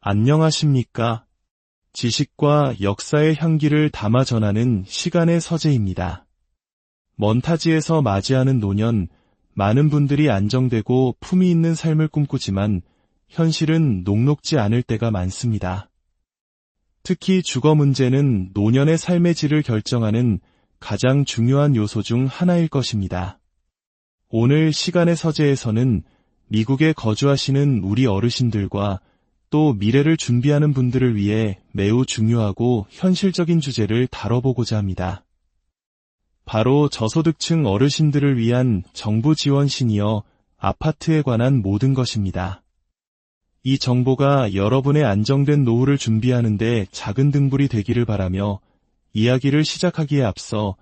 안녕하십니까? 지식과 역사의 향기를 담아 전하는 시간의 서재입니다. 먼 타지에서 맞이하는 노년, 많은 분들이 안정되고 품위 있는 삶을 꿈꾸지만 현실은 녹록지 않을 때가 많습니다. 특히 주거 문제는 노년의 삶의 질을 결정하는 가장 중요한 요소 중 하나일 것입니다. 오늘 시간의 서재에서는 미국에 거주하시는 우리 어르신들과 또 미래를 준비하는 분들을 위해 매우 중요하고 현실적인 주제를 다뤄보고자 합니다. 바로 저소득층 어르신들을 위한 정부 지원 시니어 아파트에 관한 모든 것입니다. 이 정보가 여러분의 안정된 노후를 준비하는 데 작은 등불이 되기를 바라며 이야기를 시작하기에 앞서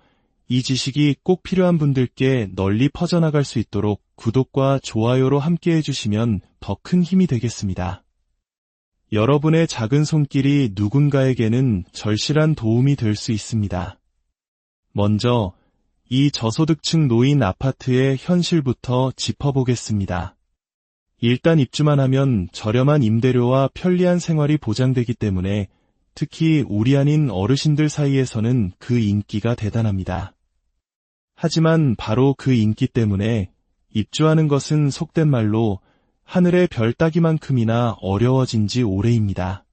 이 지식이 꼭 필요한 분들께 널리 퍼져나갈 수 있도록 구독과 좋아요로 함께 해주시면 더 큰 힘이 되겠습니다. 여러분의 작은 손길이 누군가에게는 절실한 도움이 될 수 있습니다. 먼저 이 저소득층 노인 아파트의 현실부터 짚어보겠습니다. 일단 입주만 하면 저렴한 임대료와 편리한 생활이 보장되기 때문에 특히 우리 아닌 어르신들 사이에서는 그 인기가 대단합니다. 하지만 바로 그 인기 때문에 입주하는 것은 속된 말로 하늘의 별 따기만큼이나 어려워진 지 오래입니다.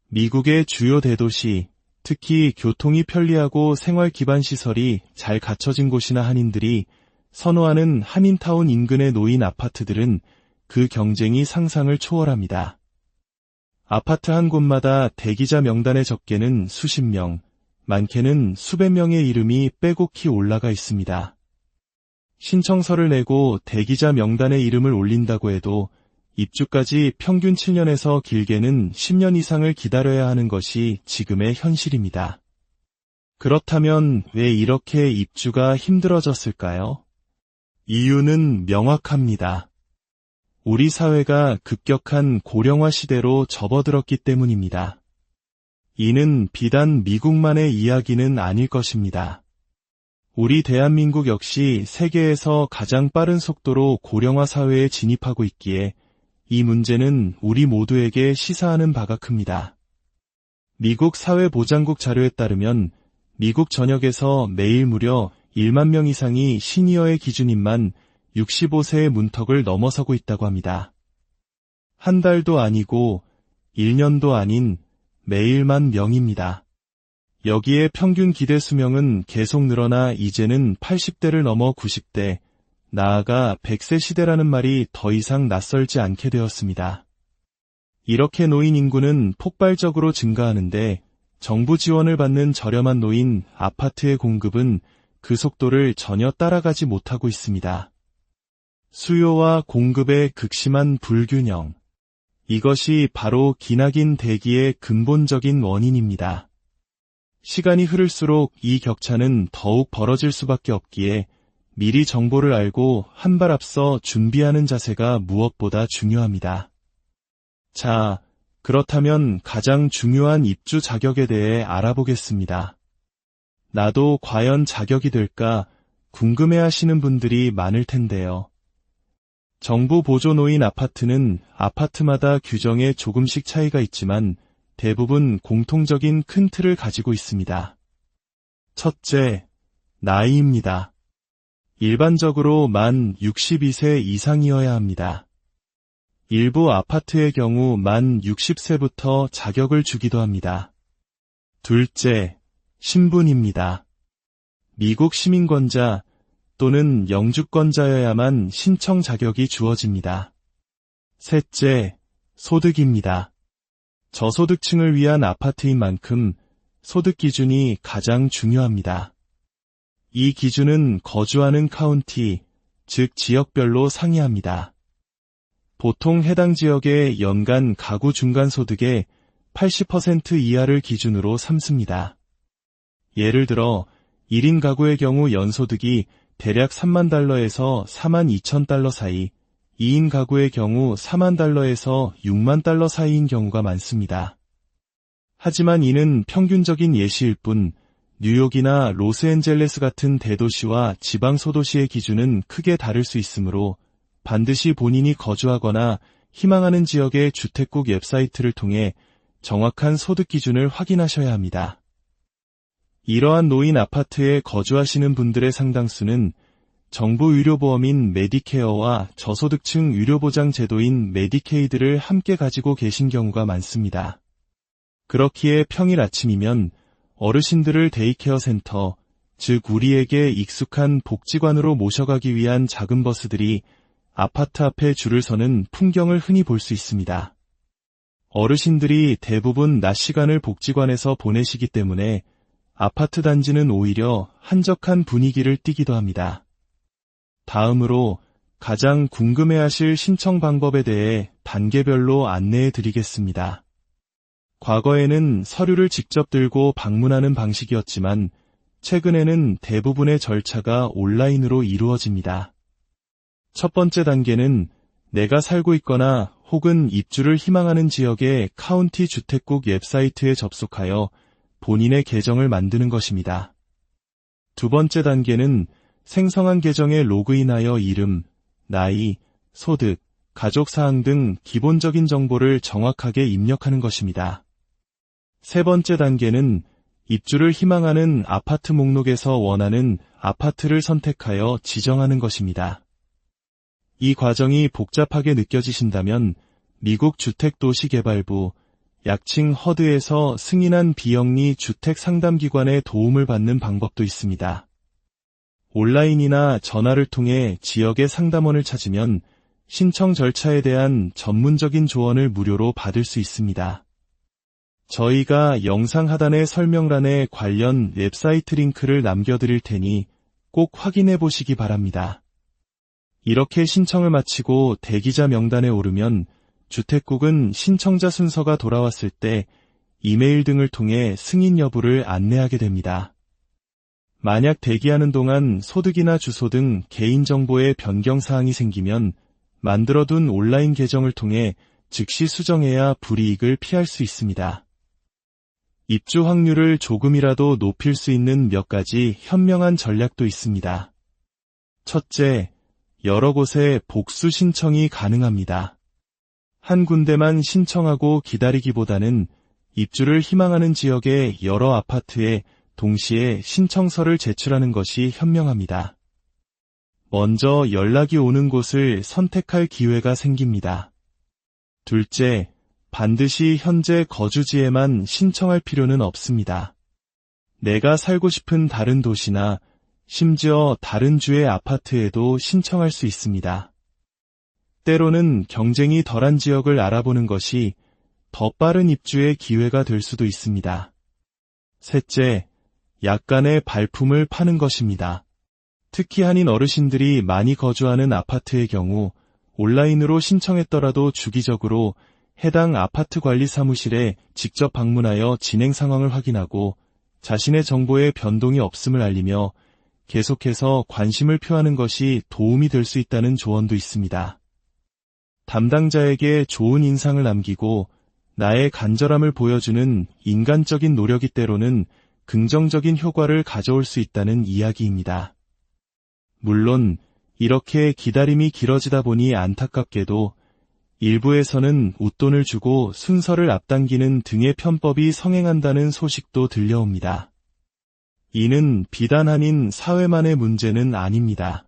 미국의 주요 대도시, 특히 교통이 편리하고 생활 기반 시설이 잘 갖춰진 곳이나 한인들이 선호하는 한인타운 인근의 노인 아파트들은 그 경쟁이 상상을 초월합니다. 아파트 한 곳마다 대기자 명단의 적게는 수십 명, 많게는 수백 명의 이름이 빼곡히 올라가 있습니다. 신청서를 내고 대기자 명단에 이름을 올린다고 해도 입주까지 평균 7년에서 길게는 10년 이상을 기다려야 하는 것이 지금의 현실입니다. 그렇다면 왜 이렇게 입주가 힘들어졌을까요? 이유는 명확합니다. 우리 사회가 급격한 고령화 시대로 접어들었기 때문입니다. 이는 비단 미국만의 이야기는 아닐 것입니다. 우리 대한민국 역시 세계에서 가장 빠른 속도로 고령화 사회에 진입하고 있기에 이 문제는 우리 모두에게 시사하는 바가 큽니다. 미국 사회보장국 자료에 따르면 미국 전역에서 매일 무려 1만 명 이상이 시니어의 기준인만 65세의 문턱을 넘어서고 있다고 합니다. 한 달도 아니고 1년도 아닌 매일만 명입니다. 여기에 평균 기대 수명은 계속 늘어나 이제는 80대를 넘어 90대, 나아가 100세 시대라는 말이 더 이상 낯설지 않게 되었습니다. 이렇게 노인 인구는 폭발적으로 증가하는데 정부 지원을 받는 저렴한 노인 아파트의 공급은 그 속도를 전혀 따라가지 못하고 있습니다. 수요와 공급의 극심한 불균형. 이것이 바로 기나긴 대기의 근본적인 원인입니다. 시간이 흐를수록 이 격차는 더욱 벌어질 수밖에 없기에 미리 정보를 알고 한 발 앞서 준비하는 자세가 무엇보다 중요합니다. 자, 그렇다면 가장 중요한 입주 자격에 대해 알아보겠습니다. 나도 과연 자격이 될까 궁금해하시는 분들이 많을 텐데요. 정부 보조 노인 아파트는 아파트마다 규정에 조금씩 차이가 있지만 대부분 공통적인 큰 틀을 가지고 있습니다. 첫째, 나이입니다. 일반적으로 만 62세 이상이어야 합니다. 일부 아파트의 경우 만 60세부터 자격을 주기도 합니다. 둘째, 신분입니다. 미국 시민권자 또는 영주권자여야만 신청 자격이 주어집니다. 셋째, 소득입니다. 저소득층을 위한 아파트인 만큼 소득 기준이 가장 중요합니다. 이 기준은 거주하는 카운티, 즉 지역별로 상이합니다. 보통 해당 지역의 연간 가구 중간 소득의 80% 이하를 기준으로 삼습니다. 예를 들어 1인 가구의 경우 연소득이 대략 3만 달러에서 4만 2천 달러 사이, 2인 가구의 경우 4만 달러에서 6만 달러 사이인 경우가 많습니다. 하지만 이는 평균적인 예시일 뿐 뉴욕이나 로스앤젤레스 같은 대도시와 지방 소도시의 기준은 크게 다를 수 있으므로 반드시 본인이 거주하거나 희망하는 지역의 주택국 웹사이트를 통해 정확한 소득 기준을 확인하셔야 합니다. 이러한 노인 아파트에 거주하시는 분들의 상당수는 정부 의료보험인 메디케어와 저소득층 의료보장 제도인 메디케이드를 함께 가지고 계신 경우가 많습니다. 그렇기에 평일 아침이면 어르신들을 데이케어 센터, 즉 우리에게 익숙한 복지관으로 모셔가기 위한 작은 버스들이 아파트 앞에 줄을 서는 풍경을 흔히 볼 수 있습니다. 어르신들이 대부분 낮 시간을 복지관에서 보내시기 때문에 아파트 단지는 오히려 한적한 분위기를 띠기도 합니다. 다음으로 가장 궁금해하실 신청 방법에 대해 단계별로 안내해 드리겠습니다. 과거에는 서류를 직접 들고 방문하는 방식이었지만 최근에는 대부분의 절차가 온라인으로 이루어집니다. 첫 번째 단계는 내가 살고 있거나 혹은 입주를 희망하는 지역의 카운티 주택국 웹사이트에 접속하여 본인의 계정을 만드는 것입니다. 두 번째 단계는 생성한 계정에 로그인하여 이름, 나이, 소득, 가족사항 등 기본적인 정보를 정확하게 입력하는 것입니다. 세 번째 단계는 입주를 희망하는 아파트 목록에서 원하는 아파트를 선택하여 지정하는 것입니다. 이 과정이 복잡하게 느껴지신다면 미국 주택도시개발부, 약칭 허드에서 승인한 비영리 주택상담기관의 도움을 받는 방법도 있습니다. 온라인이나 전화를 통해 지역의 상담원을 찾으면 신청 절차에 대한 전문적인 조언을 무료로 받을 수 있습니다. 저희가 영상 하단의 설명란에 관련 웹사이트 링크를 남겨드릴 테니 꼭 확인해 보시기 바랍니다. 이렇게 신청을 마치고 대기자 명단에 오르면 주택국은 신청자 순서가 돌아왔을 때 이메일 등을 통해 승인 여부를 안내하게 됩니다. 만약 대기하는 동안 소득이나 주소 등 개인정보의 변경사항이 생기면 만들어둔 온라인 계정을 통해 즉시 수정해야 불이익을 피할 수 있습니다. 입주 확률을 조금이라도 높일 수 있는 몇 가지 현명한 전략도 있습니다. 첫째, 여러 곳에 복수 신청이 가능합니다. 한 군데만 신청하고 기다리기보다는 입주를 희망하는 지역의 여러 아파트에 동시에 신청서를 제출하는 것이 현명합니다. 먼저 연락이 오는 곳을 선택할 기회가 생깁니다. 둘째, 반드시 현재 거주지에만 신청할 필요는 없습니다. 내가 살고 싶은 다른 도시나 심지어 다른 주의 아파트에도 신청할 수 있습니다. 때로는 경쟁이 덜한 지역을 알아보는 것이 더 빠른 입주의 기회가 될 수도 있습니다. 셋째, 약간의 발품을 파는 것입니다. 특히 한인 어르신들이 많이 거주하는 아파트의 경우 온라인으로 신청했더라도 주기적으로 해당 아파트 관리 사무실에 직접 방문하여 진행 상황을 확인하고 자신의 정보에 변동이 없음을 알리며 계속해서 관심을 표하는 것이 도움이 될 수 있다는 조언도 있습니다. 담당자에게 좋은 인상을 남기고 나의 간절함을 보여주는 인간적인 노력이 때로는 긍정적인 효과를 가져올 수 있다는 이야기입니다. 물론 이렇게 기다림이 길어지다 보니 안타깝게도 일부에서는 웃돈을 주고 순서를 앞당기는 등의 편법이 성행한다는 소식도 들려옵니다. 이는 비단 한인 사회만의 문제는 아닙니다.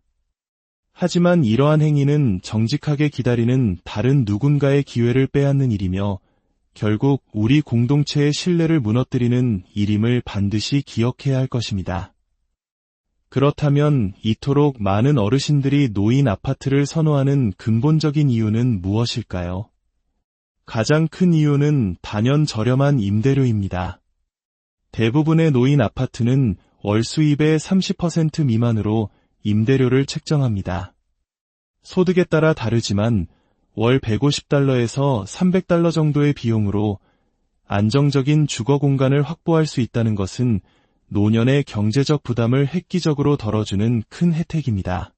하지만 이러한 행위는 정직하게 기다리는 다른 누군가의 기회를 빼앗는 일이며 결국 우리 공동체의 신뢰를 무너뜨리는 일임을 반드시 기억해야 할 것입니다. 그렇다면 이토록 많은 어르신들이 노인 아파트를 선호하는 근본적인 이유는 무엇일까요? 가장 큰 이유는 단연 저렴한 임대료입니다. 대부분의 노인 아파트는 월 수입의 30% 미만으로 임대료를 책정합니다. 소득에 따라 다르지만 월 $150에서 $300 정도의 비용으로 안정적인 주거 공간을 확보할 수 있다는 것은 노년의 경제적 부담을 획기적으로 덜어주는 큰 혜택입니다.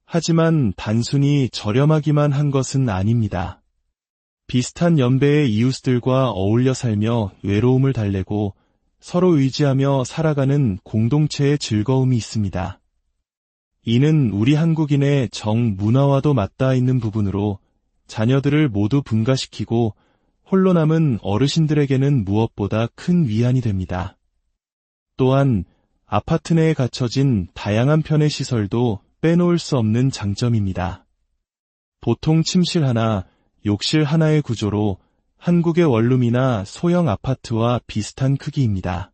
하지만 단순히 저렴하기만 한 것은 아닙니다. 비슷한 연배의 이웃들과 어울려 살며 외로움을 달래고 서로 의지하며 살아가는 공동체의 즐거움이 있습니다. 이는 우리 한국인의 정 문화와도 맞닿아 있는 부분으로 자녀들을 모두 분가시키고 홀로 남은 어르신들에게는 무엇보다 큰 위안이 됩니다. 또한 아파트 내에 갖춰진 다양한 편의 시설도 빼놓을 수 없는 장점입니다. 보통 침실 하나, 욕실 하나의 구조로 한국의 원룸이나 소형 아파트와 비슷한 크기입니다.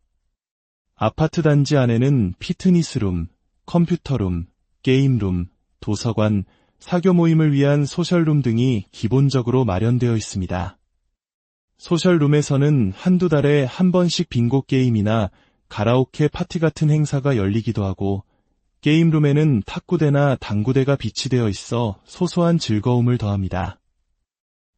아파트 단지 안에는 피트니스룸, 컴퓨터룸, 게임룸, 도서관, 사교 모임을 위한 소셜룸 등이 기본적으로 마련되어 있습니다. 소셜룸에서는 한두 달에 한 번씩 빙고 게임이나 가라오케 파티 같은 행사가 열리기도 하고, 게임룸에는 탁구대나 당구대가 비치되어 있어 소소한 즐거움을 더합니다.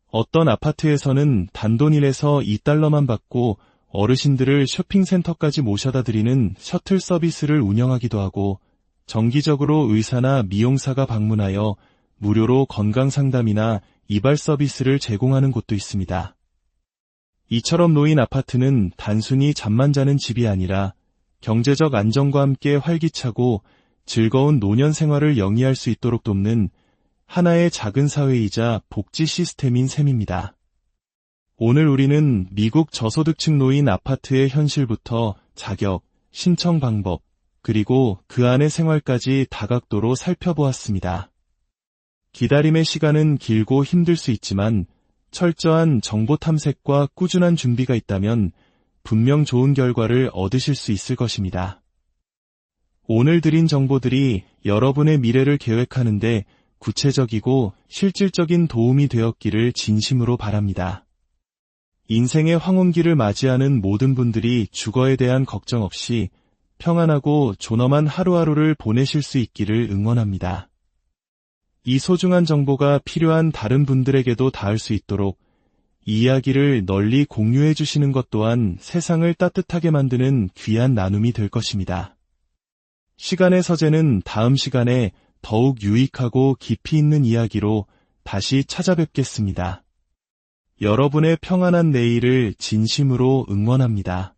어떤 아파트에서는 단돈 1에서 2달러만 받고 어르신들을 쇼핑센터까지 모셔다 드리는 셔틀 서비스를 운영하기도 하고, 정기적으로 의사나 미용사가 방문하여 무료로 건강상담이나 이발 서비스를 제공하는 곳도 있습니다. 이처럼 놓인 아파트는 단순히 잠만 자는 집이 아니라 경제적 안정과 함께 활기차고 즐거운 노년 생활을 영위할 수 있도록 돕는 하나의 작은 사회이자 복지 시스템인 셈입니다. 오늘 우리는 미국 저소득층 노인 아파트의 현실부터 자격, 신청 방법, 그리고 그 안의 생활까지 다각도로 살펴보았습니다. 기다림의 시간은 길고 힘들 수 있지만 철저한 정보 탐색과 꾸준한 준비가 있다면 분명 좋은 결과를 얻으실 수 있을 것입니다. 오늘 드린 정보들이 여러분의 미래를 계획하는데 구체적이고 실질적인 도움이 되었기를 진심으로 바랍니다. 인생의 황혼기를 맞이하는 모든 분들이 주거에 대한 걱정 없이 평안하고 존엄한 하루하루를 보내실 수 있기를 응원합니다. 이 소중한 정보가 필요한 다른 분들에게도 닿을 수 있도록 이 이야기를 널리 공유해 주시는 것 또한 세상을 따뜻하게 만드는 귀한 나눔이 될 것입니다. 시간의 서재는 다음 시간에 더욱 유익하고 깊이 있는 이야기로 다시 찾아뵙겠습니다. 여러분의 평안한 내일을 진심으로 응원합니다.